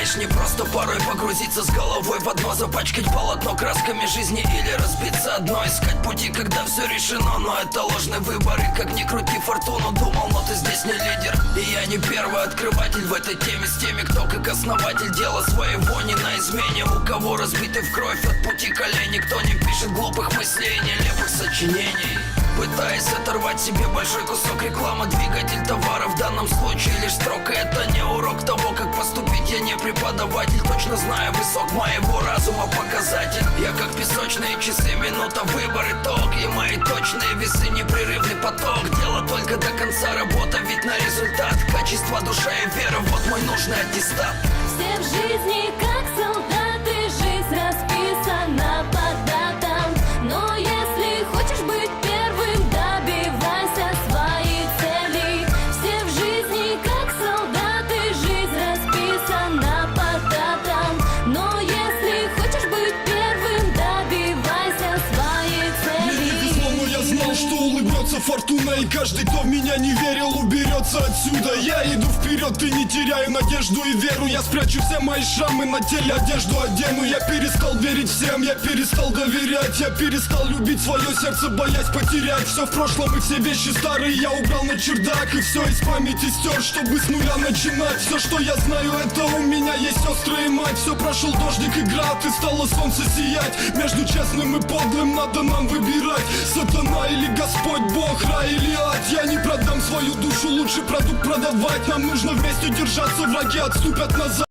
знаешь, не просто порой погрузиться с головой в одно, запачкать полотно красками жизни или разбиться одно. Искать пути, когда все решено, но это ложный выбор. И как ни крути фортуну, думал, но ты здесь не лидер. И я не первый открыватель в этой теме с теми, кто как основатель дела своего не на измене. У кого разбиты в кровь от пути колени, кто не пишет глупых мыслей, нелепых сочинений, пытаясь оторвать себе большой кусок рекламы. Двигатель товара в данном случае лишь строка. Это не урок того, как поступить. Я не преподаватель, точно знаю высок моего разума показатель. Я как песочные часы, минута, выбор, итог. И мои точные весы, непрерывный поток. Дело только до конца, работа, ведь на результат. Качество, душа и вера, вот мой нужный аттестат. Все в жизни как солдаты, жизнь расписана по датам. Но если хочешь быть первым, добивайся своей цели. Все в жизни как солдаты, жизнь расписана по датам. Но если хочешь быть первым, добивайся своей цели. Мне не везло, но я знал, что улыбнется фортуна. И каждый, кто в меня не верил, уберется отсюда. Я иду вперед и не теряю надежду и веру. Я спрячу все мои шрамы на теле, одежду одену. Я перестал верить всем, я перестал доверять. Я перестал любить свое сердце, боясь потерять. Все в прошлом и все вещи старые я убрал на чердак. И все из памяти стер, чтобы с нуля начинать. Все, что я знаю, это у меня есть сестры и мать. Все прошел дождик и град, и стало солнце сиять. Между честным и подлым надо нам выбирать. Сатана или Господь Бог, рай или ад. Я не продам свою душу, лучше продукт продавать. Нам нужно вместе держаться, враги отступят назад.